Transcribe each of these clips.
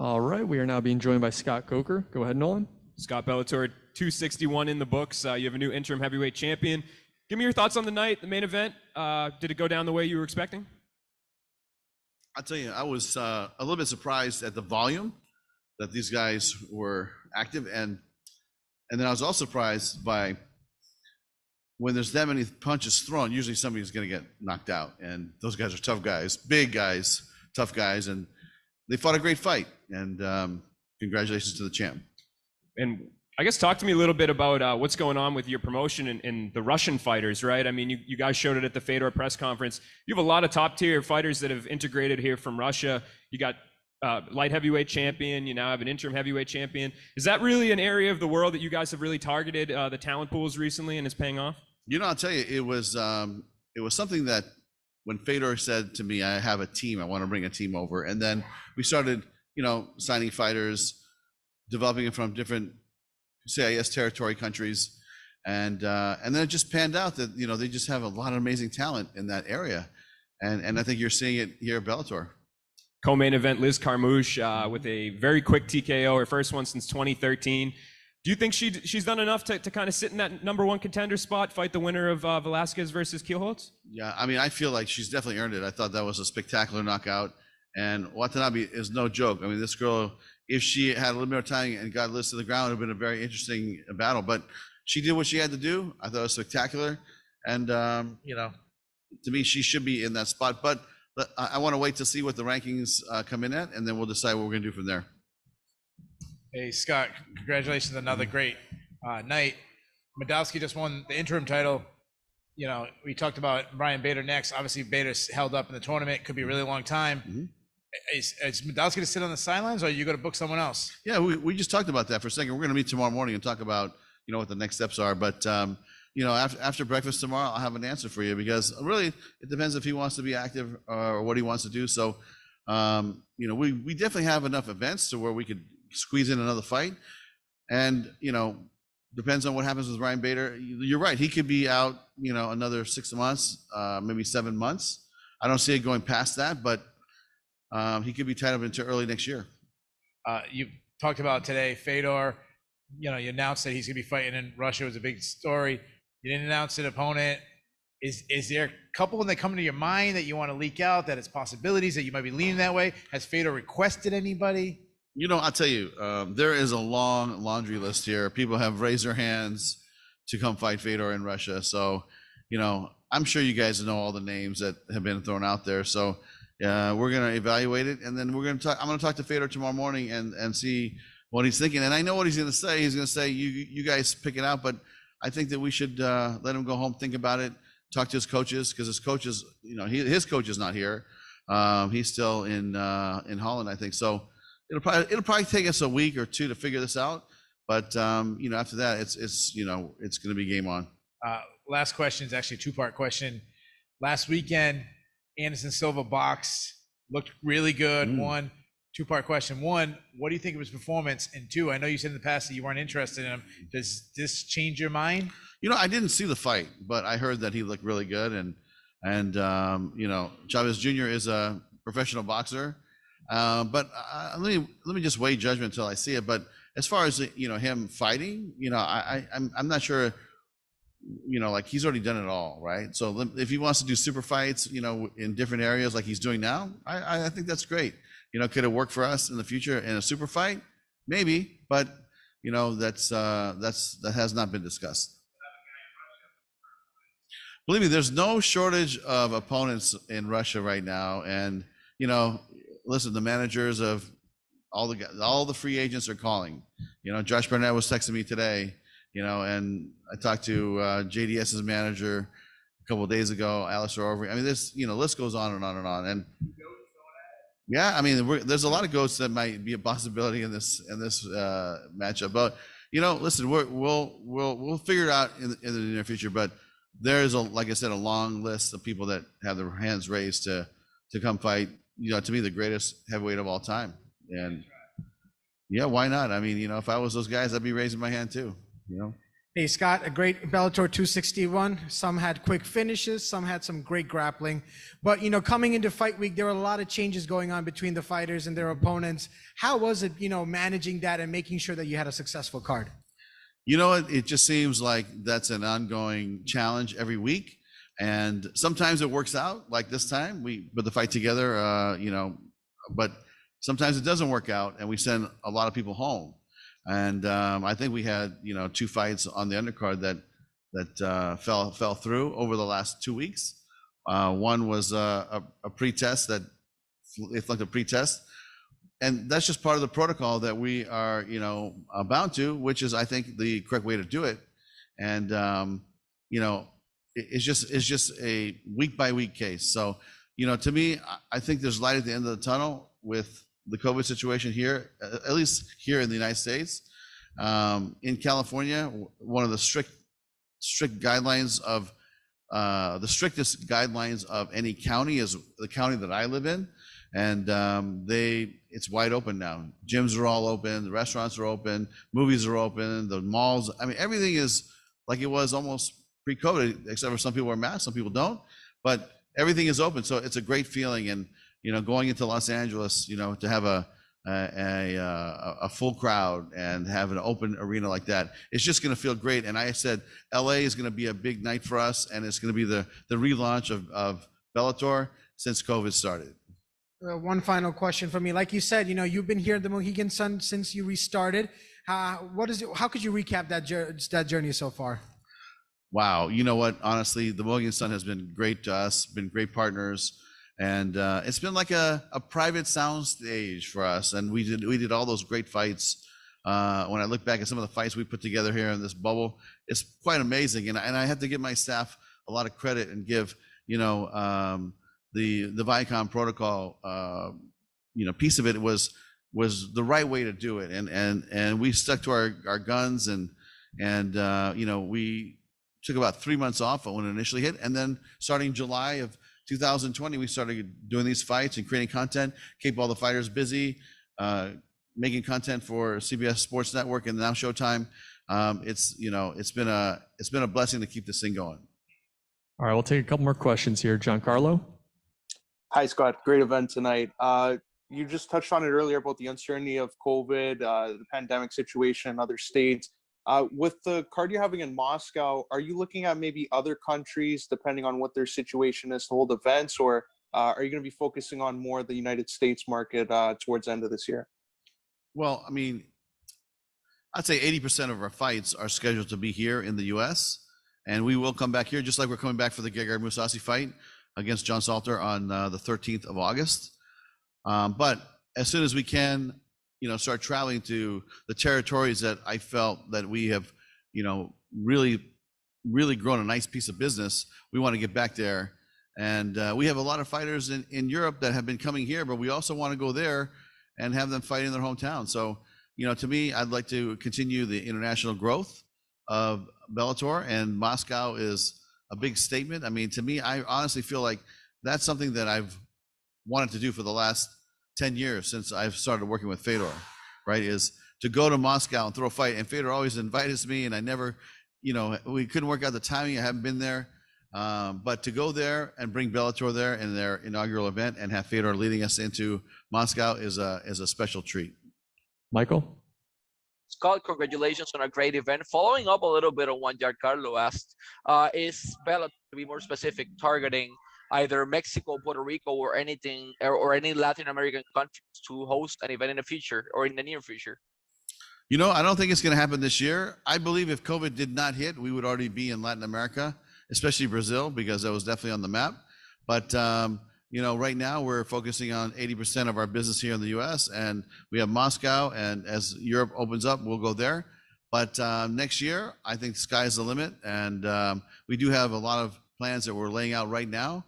All right, we are now being joined by Scott Coker. Go ahead, Nolan. Scott, Bellator 261 in the books. You have a new interim heavyweight champion. Give me your thoughts on the night, the main event. Did it go down the way you were expecting? I'll tell you, I was a little bit surprised at the volume that these guys were active, and then I was also surprised by when there's that many punches thrown, usually somebody's going to get knocked out, and those guys are tough guys, big guys, tough guys, and they fought a great fight, and congratulations to the champ. And I guess talk to me a little bit about what's going on with your promotion and the Russian fighters, right? I mean, you guys showed it at the Fedor press conference. You have a lot of top-tier fighters that have integrated here from Russia. You got light heavyweight champion. You now have an interim heavyweight champion. Is that really an area of the world that you guys have really targeted the talent pools recently, and it's paying off? You know, I'll tell you, it was something that when Fedor said to me, I have a team, I want to bring a team over. And then we started, signing fighters, developing it from different CIS territory countries. And then it just panned out that, they just have a lot of amazing talent in that area. And I think you're seeing it here at Bellator. Co-main event, Liz Carmouche with a very quick TKO, her first one since 2013. Do you think she's done enough to kind of sit in that number one contender spot, fight the winner of Velasquez versus Kielholtz? Yeah, I mean, I feel like she's definitely earned it. I thought that was a spectacular knockout. And Watanabe is no joke. I mean, this girl, if she had a little more time and got Liz to the ground, it would have been a very interesting battle. But she did what she had to do. I thought it was spectacular. And, to me, she should be in that spot. But I want to wait to see what the rankings come in at, and then we'll decide what we're going to do from there. Hey, Scott, congratulations on another great night. Madowski just won the interim title. We talked about Brian Bader next. Obviously, Bader's held up in the tournament. Could be a really long time. Mm-hmm. Is Madowski going to sit on the sidelines, or are you going to book someone else? Yeah, we just talked about that for a second. We're going to meet tomorrow morning and talk about, what the next steps are. But, after breakfast tomorrow, I'll have an answer for you, because really it depends if he wants to be active or what he wants to do. So, we definitely have enough events to where we could squeeze in another fight, and depends on what happens with Ryan Bader. You're right, he could be out another 6 months, maybe 7 months. I don't see it going past that, but he could be tied up into early next year. You talked about today Fedor, you announced that he's gonna be fighting in Russia. It was a big story. You didn't announce an opponent. Is there a couple when they come into your mind that you want to leak out, that it's possibilities that you might be leaning that way? Has Fedor requested anybody? I'll tell you, there is a long laundry list here. People have raised their hands to come fight Fedor in Russia. So, I'm sure you guys know all the names that have been thrown out there. So, we're going to evaluate it, and then I'm going to talk to Fedor tomorrow morning and see what he's thinking. And I know what he's going to say. He's going to say, you guys pick it out, but I think that we should let him go home, think about it, talk to his coaches, because his coaches, his coach is not here. He's still in Holland, I think. So, it'll probably take us a week or two to figure this out, but after that, it's going to be game on. Last question is actually a two-part question. Last weekend, Anderson Silva boxed, looked really good. One, two-part question. One, what do you think of his performance? And two, I know you said in the past that you weren't interested in him. Does this change your mind? I didn't see the fight, but I heard that he looked really good, and Chavez Jr. is a professional boxer. But let me just weigh judgment until I see it. But as far as him fighting, I'm not sure. Like, he's already done it all, right? So if he wants to do super fights, in different areas like he's doing now, I think that's great. Could it work for us in the future in a super fight? Maybe, but that has not been discussed. Believe me, there's no shortage of opponents in Russia right now, and listen, the managers of all the free agents are calling. Josh Barnett was texting me today, and I talked to JDS's manager a couple of days ago, Alistair Overy. I mean, this, list goes on and on and on. And yeah, I mean, there's a lot of goats that might be a possibility in this matchup. But listen, we'll figure it out in the near future. But there is, like I said, a long list of people that have their hands raised to come fight. To me, the greatest heavyweight of all time. And yeah, why not? I mean, if I was those guys, I'd be raising my hand too. Hey, Scott, a great Bellator 261. Some had quick finishes, some had some great grappling. But, coming into fight week, there were a lot of changes going on between the fighters and their opponents. How was it, managing that and making sure that you had a successful card? It just seems like that's an ongoing challenge every week. And sometimes it works out, like this time. We put the fight together, but sometimes it doesn't work out and we send a lot of people home. And I think we had, 2 fights on the undercard that fell through over the last 2 weeks. One was a pretest that it's like a pretest, and that's just part of the protocol that we are, bound to, which is, I think, the correct way to do it. And it's just a week by week case. So, to me, I think there's light at the end of the tunnel with the COVID situation here, at least here in the United States. In California, one of the strict guidelines of the strictest guidelines of any county is the county that I live in, and it's wide open now. Gyms are all open, the restaurants are open, movies are open, the malls. I mean, everything is like it was almost pre-COVID, except for some people wear masks, some people don't, but everything is open. So it's a great feeling. And going into Los Angeles, to have a full crowd and have an open arena like that, it's just going to feel great. And I said, LA is going to be a big night for us, and it's going to be the relaunch of Bellator since COVID started. One final question for me. Like you said, you've been here at the Mohegan Sun since you restarted. How could you recap that journey so far? Wow. You know what? Honestly, the Mohegan Sun has been great to us, been great partners. And it's been like a private sound stage for us. And we did all those great fights. When I look back at some of the fights we put together here in this bubble, it's quite amazing. And I have to give my staff a lot of credit and give, the Viacom protocol, piece of it was the right way to do it. And we stuck to our guns and we took about 3 months off when it initially hit. And then starting July of 2020, we started doing these fights and creating content, keep all the fighters busy, making content for CBS Sports Network and now Showtime. It's been a blessing to keep this thing going. All right, we'll take a couple more questions here. Giancarlo. Hi, Scott. Great event tonight. You just touched on it earlier about the uncertainty of COVID, the pandemic situation in other states. With the card you're having in Moscow, are you looking at maybe other countries, depending on what their situation is, to hold events, or are you going to be focusing on more the United States market towards the end of this year? Well, I mean, I'd say 80% of our fights are scheduled to be here in the U.S., and we will come back here, just like we're coming back for the Gegard Mousasi fight against John Salter on the 13th of August. But as soon as we can, start traveling to the territories that I felt that we have, really, really grown a nice piece of business. We want to get back there. And we have a lot of fighters in Europe that have been coming here, but we also want to go there and have them fight in their hometown. So, to me, I'd like to continue the international growth of Bellator, and Moscow is a big statement. I mean, to me, I honestly feel like that's something that I've wanted to do for the last 10 years since I've started working with Fedor, right? Is to go to Moscow and throw a fight. And Fedor always invited me, and I never, we couldn't work out the timing. I haven't been there. But to go there and bring Bellator there in their inaugural event and have Fedor leading us into Moscow is a special treat. Michael? Scott, congratulations on a great event. Following up a little bit on what Giancarlo asked, is Bellator, to be more specific, targeting either Mexico, Puerto Rico, or anything, or any Latin American countries to host an event in the future or in the near future? I don't think it's going to happen this year. I believe if COVID did not hit, we would already be in Latin America, especially Brazil, because that was definitely on the map. But, right now we're focusing on 80% of our business here in the US, and we have Moscow, and as Europe opens up, we'll go there. But next year, I think the sky's the limit. And we do have a lot of plans that we're laying out right now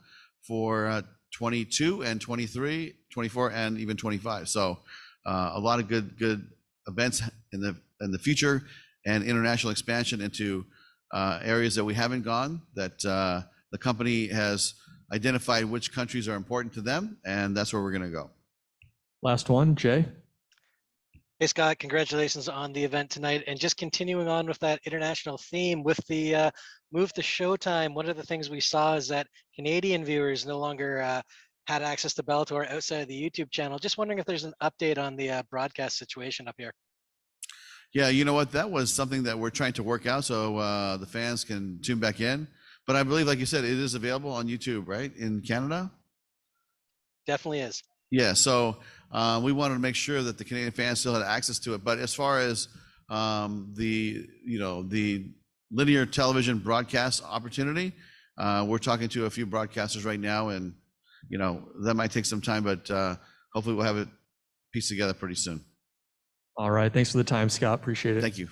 for 22 and 23, 24, and even 25. So a lot of good events in the future, and international expansion into areas that we haven't gone, that the company has identified which countries are important to them, and that's where we're going to go. Last one, Jay. Hey Scott, congratulations on the event tonight. And just continuing on with that international theme, with the move to Showtime, one of the things we saw is that Canadian viewers no longer had access to Bellator outside of the YouTube channel. Just wondering if there's an update on the broadcast situation up here. Yeah, you know what? That was something that we're trying to work out so the fans can tune back in. But I believe, like you said, it is available on YouTube, right, in Canada? Definitely is. Yeah, so we wanted to make sure that the Canadian fans still had access to it. But as far as the linear television broadcast opportunity, we're talking to a few broadcasters right now, and that might take some time, but hopefully we'll have it pieced together pretty soon. All right. Thanks for the time, Scott. Appreciate it. Thank you.